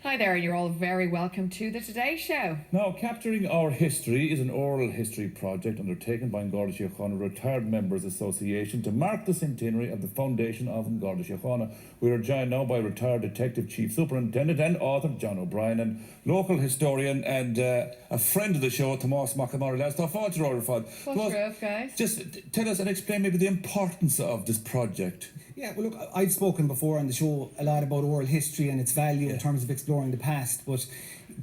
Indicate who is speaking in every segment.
Speaker 1: Hi there, you're all very welcome to the Today Show.
Speaker 2: Now, Capturing Our History is an oral history project undertaken by An Garda Síochána Retired Members Association to mark the centenary of the foundation of An Garda Síochána. We are joined now by retired Detective Chief Superintendent and author John O'Brien and local historian and a friend of the show, Tomás McAmara.
Speaker 1: Guys.
Speaker 2: Just tell us and explain maybe the importance of this project.
Speaker 3: Yeah, well, look, I've spoken before on the show a lot about oral history and its value in terms of exploring the past, but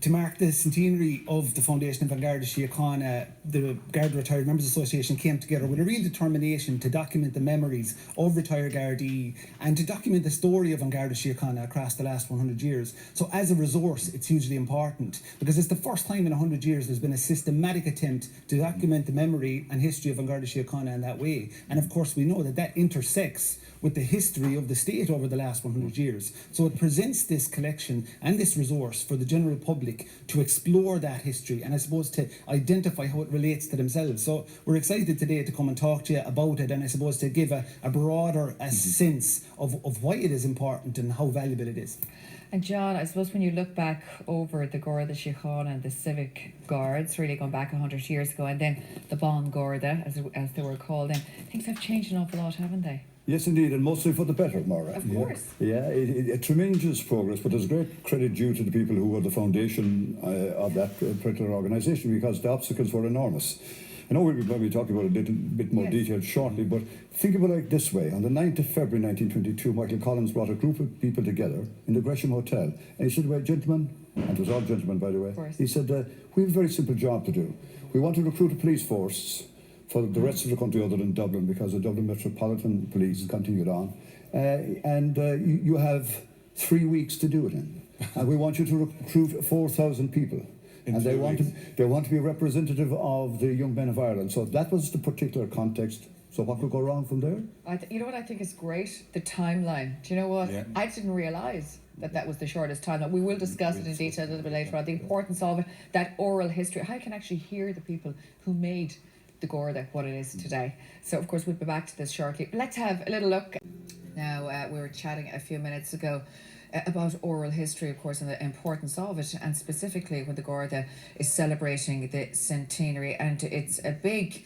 Speaker 3: to mark the centenary of the foundation of An Garda Síochána, the Garda Retired Members Association came together with a real determination to document the memories of retired Gardaí and to document the story of An Garda Síochána across the last 100 years. So as a resource, it's hugely important because it's the first time in 100 years there's been a systematic attempt to document the memory and history of An Garda Síochána in that way. And of course we know that that intersects with the history of the state over the last 100 years. So it presents this collection and this resource for the general public to explore that history and I suppose to identify how it relates to themselves. So we're excited today to come and talk to you about it and I suppose to give a broader sense of why it is important and how valuable it is.
Speaker 1: And John, I suppose when you look back over the Garda Síochána and the civic guards, really going back 100 years ago, and then the Bon Garda, as they were called, then things have changed an awful lot, haven't they?
Speaker 4: Yes, indeed, and mostly for the better, Maura.
Speaker 1: Of course.
Speaker 4: Yeah, it tremendous progress, but there's great credit due to the people who were the foundation of that particular organisation because the obstacles were enormous. I know we'll be probably talking about it a little bit more detail shortly, but think about it this way. On the 9th of February 1922, Michael Collins brought a group of people together in the Gresham Hotel. And he said, well, gentlemen, and it was all gentlemen, by the way, he said, we have a very simple job to do. We want to recruit a police force for the rest of the country other than Dublin because the Dublin Metropolitan Police continued on. You have 3 weeks to do it in. And we want you to recruit 4,000 people. And they want to be representative of the young men of Ireland. So that was the particular context. So what could go wrong from there?
Speaker 1: You know what I think is great? The timeline. Do you know what? Yeah. I didn't realise that was the shortest timeline. We will discuss it in detail a little bit later on. The importance of it, that oral history, how you can actually hear the people who made the Garda what it is today. So of course we'll be back to this shortly. Let's have a little look. Now we were chatting a few minutes ago about oral history, of course, and the importance of it, and specifically when the Garda is celebrating the centenary, and it's a big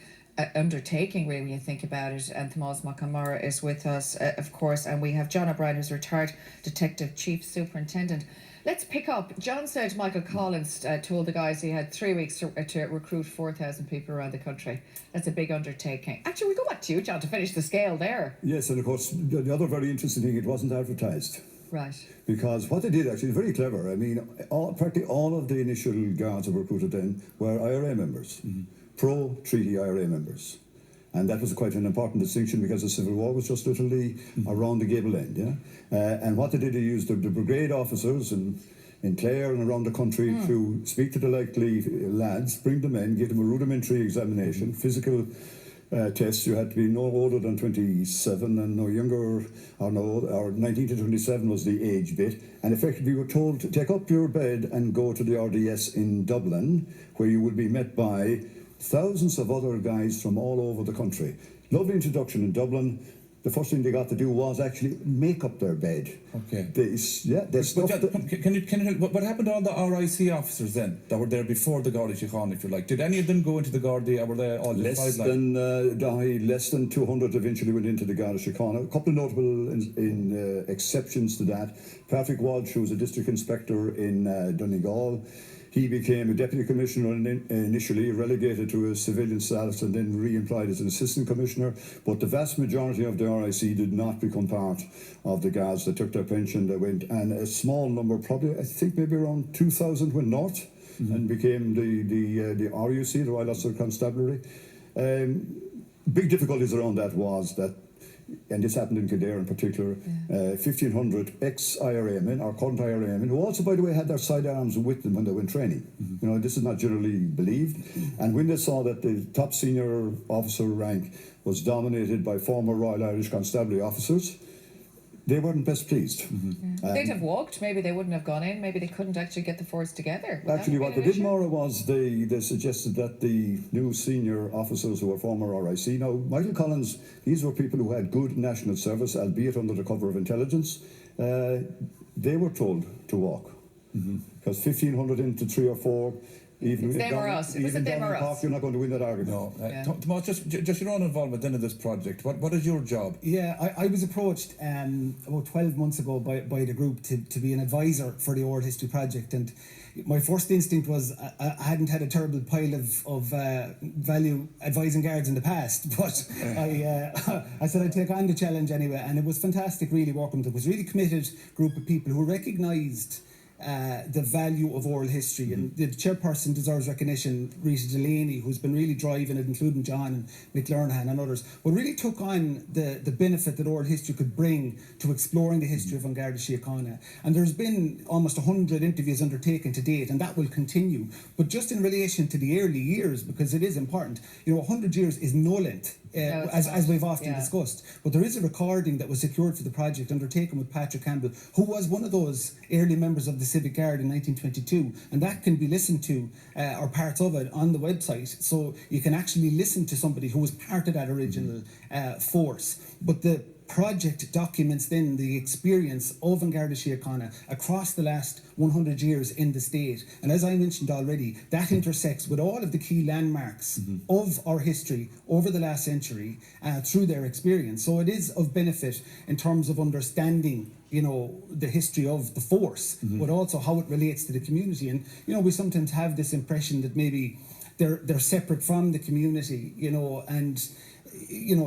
Speaker 1: undertaking really when you think about it. And Tomás McAmara is with us, of course, and we have John O'Brien, who's retired Detective Chief Superintendent. Let's pick up. John said Michael Collins told the guys he had 3 weeks to recruit 4,000 people around the country. That's a big undertaking. Actually, we'll go back to you, John, to finish the scale there.
Speaker 4: Yes, and of course, the other very interesting thing, it wasn't advertised.
Speaker 1: Right.
Speaker 4: Because what they did actually is very clever. I mean, practically all of the initial guards that were recruited then were IRA members, pro-treaty IRA members. And that was quite an important distinction because the Civil War was just literally around the gable end. And what they did, they used the brigade officers in Clare and around the country to speak to the likely lads, bring them in, give them a rudimentary examination, physical tests. You had to be no older than 27 and no younger, or 19 to 27 was the age bit. And effectively, we were told to take up your bed and go to the RDS in Dublin, where you would be met by thousands of other guys from all over the country. Lovely introduction in Dublin. The first thing they got to do was actually make up their bed.
Speaker 2: Okay. What happened to all the RIC officers then that were there before the Garda Síochána, if you like? Did any of them go into the Garda, or were they all
Speaker 4: less than 200 eventually went into the Garda Síochána? A couple of notable exceptions to that. Patrick Walsh, who was a district inspector in Donegal, he became a deputy commissioner initially, relegated to a civilian status and then re-employed as an assistant commissioner. But the vast majority of the RIC did not become part of the guards. They took their pension, they went, and a small number, probably I think maybe around 2,000 went north and became the RUC, the Royal Ulster Constabulary. Big difficulties around that was that, and this happened in Kildare in particular, 1,500 ex-IRA men, or current IRA men, who also, by the way, had their sidearms with them when they went training. You know, this is not generally believed. And when they saw that the top senior officer rank was dominated by former Royal Irish Constabulary officers, they weren't best pleased.
Speaker 1: They'd have walked, maybe they wouldn't have gone in, maybe they couldn't actually get the force together.
Speaker 4: Actually, what they did, Maura, was they suggested that the new senior officers who were former RIC, now Michael Collins, these were people who had good national service, albeit under the cover of intelligence, they were told to walk. Because 1,500 into 3 or 4, even
Speaker 1: It's them or us. It was
Speaker 4: even
Speaker 1: them
Speaker 4: down
Speaker 1: or
Speaker 4: in Cork,
Speaker 1: us.
Speaker 4: you're not going to win that argument.
Speaker 2: No,
Speaker 1: Yeah.
Speaker 2: Tomas, just your own involvement in this project. What is your job?
Speaker 3: Yeah, I was approached about 12 months ago by the group to be an advisor for the Oral History Project, and my first instinct was I hadn't had a terrible pile of value advising guards in the past, but I said I'd take on the challenge anyway, and it was fantastic really working with them. It was a really committed group of people who recognised the value of oral history, and the chairperson deserves recognition, Rita Delaney, who's been really driving it, including John and Mick Lernhan and others, but really took on the benefit that oral history could bring to exploring the history of An Garda Síochána. And there's been almost 100 interviews undertaken to date, and that will continue. But just in relation to the early years, because it is important, 100 years is no length. As we've often discussed. But there is a recording that was secured for the project undertaken with Patrick Campbell, who was one of those early members of the Civic Guard in 1922, and that can be listened to, or parts of it, on the website, so you can actually listen to somebody who was part of that original force. But the project documents then the experience of An Garda Síochána across the last 100 years in the state. And as I mentioned already, that intersects with all of the key landmarks of our history over the last century through their experience. So it is of benefit in terms of understanding the history of the force, but also how it relates to the community. And we sometimes have this impression that maybe they're separate from the community, and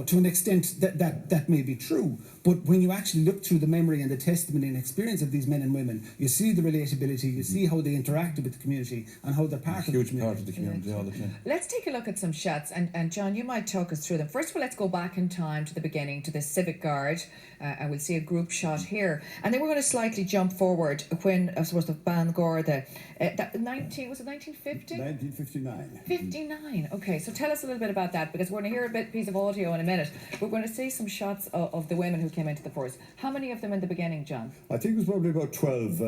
Speaker 3: to an extent that may be true, but when you actually look through the memory and the testimony and experience of these men and women, you see the relatability, you see how they interacted with the community and how they're part of the community.
Speaker 2: Huge part of the community all the time.
Speaker 1: Let's take a look at some shots, and John, you might talk us through them. First of all, let's go back in time to the beginning, to the Civic Guard, and we'll see a group shot here, and then we're going to slightly jump forward when, I suppose, the An Garda, was it 1950?
Speaker 4: 1959.
Speaker 1: 59. Okay, so tell us a little bit about that, because we're going to hear a piece of audio in a minute. We're going to see some shots of the women who came into the force. How many of them in the beginning, John?
Speaker 4: I think it was probably about 12.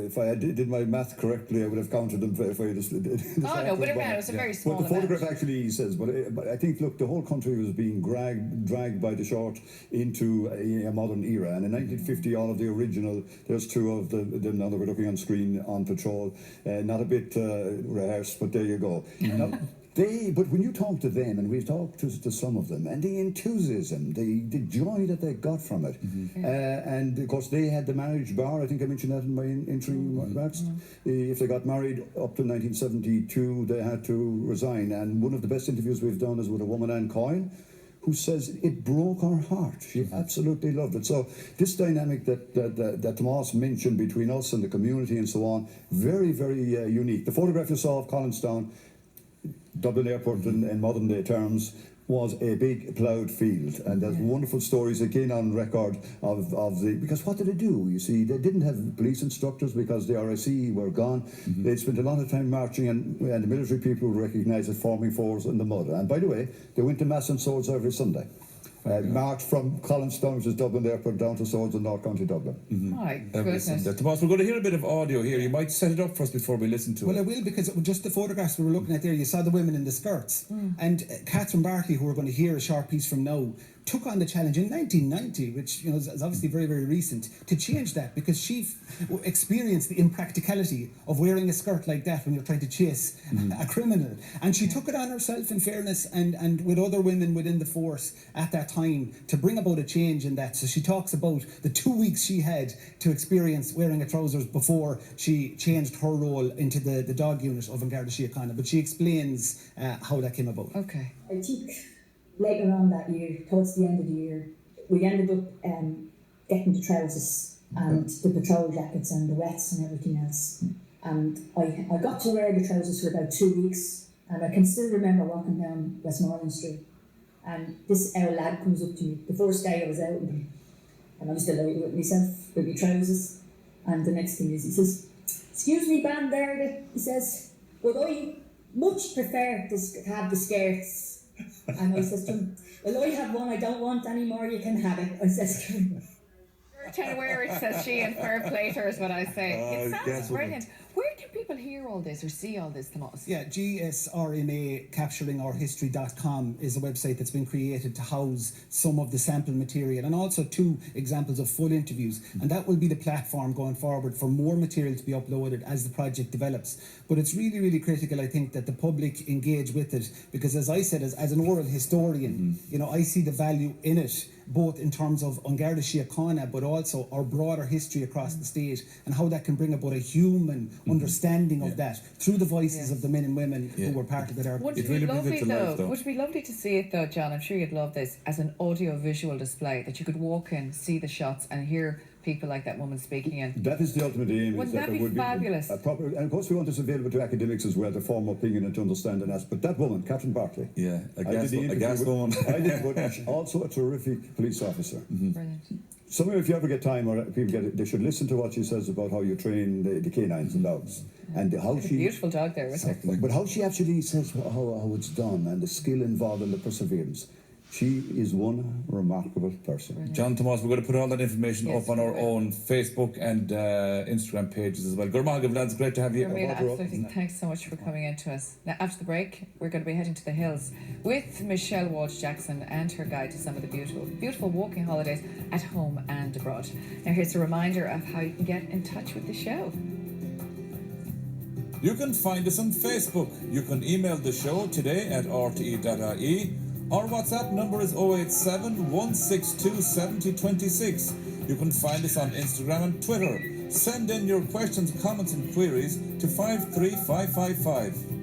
Speaker 4: If I did my math correctly, I would have counted them if I just did.
Speaker 1: Oh no, but it was a very small
Speaker 4: But the
Speaker 1: amount.
Speaker 4: photograph actually says, but I think, look, the whole country was being dragged by the short into a modern era. And in 1950, all of the original, there's two of them now that we're looking on screen on patrol, not a bit rehearsed, but there you go. Now, but when you talk to them, and we've talked to some of them, and the enthusiasm, the joy that they got from it, and of course they had the marriage bar. I think I mentioned that in my entry remarks. If they got married up to 1972, they had to resign. And one of the best interviews we've done is with a woman, Anne Coyne, who says it broke her heart. She absolutely loved it. So this dynamic that Tomas mentioned between us and the community and so on, very, very unique. The photograph you saw of Collinstown, Dublin Airport in modern day terms, was a big ploughed field, and there's wonderful stories again on record of because what did they do? You see, they didn't have police instructors because the RSE were gone. They spent a lot of time marching, and the military people recognised it, forming fours in the mud. And by the way, they went to Mass and Swords every Sunday. Marched from Collinstown, which is Dublin Airport, down to Swords in North County Dublin.
Speaker 1: My goodness.
Speaker 2: Tomas, we're going to hear a bit of audio here. You might set it up for us before we listen to it.
Speaker 3: Well, I will, because just the photographs we were looking at there, you saw the women in the skirts. And Catherine Bartley, who we're going to hear a short piece from now, took on the challenge in 1990, which is obviously very, very recent, to change that, because she experienced the impracticality of wearing a skirt like that when you're trying to chase a criminal. And she took it on herself, in fairness, and with other women within the force at that time, to bring about a change in that. So she talks about the 2 weeks she had to experience wearing a trousers before she changed her role into the dog unit of An Garda Síochána. But she explains how that came about.
Speaker 1: Okay.
Speaker 5: I think later on that year, towards the end of the year, we ended up getting the trousers and the patrol jackets and the wets and everything else. And I got to wear the trousers for about 2 weeks, and I can still remember walking down Westmoreland Street, and this our lad comes up to me the first day I was out, and I was delighted with myself, with my trousers, and the next thing is he says, "Excuse me, Bandard," he says, "but I much prefer to have the skirts." And I says to him, "Well, I have one I don't want anymore, you can have it." I says to him.
Speaker 1: Tell wear it, says she, and fair play to her is what I say. It sounds brilliant. Where can people people hear all this or see all this, Tomas?
Speaker 3: Yeah, GSRMA capturingourhistory.com is a website that's been created to house some of the sample material and also 2 examples of full interviews. And that will be the platform going forward for more material to be uploaded as the project develops. But it's really, really critical, I think, that the public engage with it, because as I said, as an oral historian, you know, I see the value in it, both in terms of An Garda Síochána, but also our broader history across the state, and how that can bring about a human understanding of that through the voices of the men and women who were part of it.
Speaker 1: Would it be lovely though? Would it be lovely to see it though, John? I'm sure you'd love this as an audio-visual display, that you could walk in, see the shots, and hear people like that woman speaking in.
Speaker 4: That is the ultimate aim.
Speaker 1: Wouldn't that be fabulous?
Speaker 4: A proper, and of course we want this available to academics as well to form opinion and to understand and ask. But that woman, Catherine Barclay,
Speaker 2: a gas woman.
Speaker 4: I did, but she's also a terrific police officer.
Speaker 1: Brilliant.
Speaker 4: Some of you, if you ever get time or people get it, they should listen to what she says about how you train the canines and dogs, and how she.
Speaker 1: Beautiful dog there, isn't it?
Speaker 4: But how she actually says how it's done and the skill involved and the perseverance. She is one remarkable person.
Speaker 2: John Tomas, we're going to put all that information up on our own Facebook and Instagram pages as well. Gurmagh, lads, great to have you.
Speaker 1: Absolutely. Thanks so much for coming in to us. Now, after the break, we're going to be heading to the hills with Michelle Walsh-Jackson and her guide to some of the beautiful walking holidays at home and abroad. Now, here's a reminder of how you can get in touch with the show.
Speaker 2: You can find us on Facebook. You can email the show today at rte.ie. Our WhatsApp number is 087 162 7026. You can find us on Instagram and Twitter. Send in your questions, comments and queries to 53555.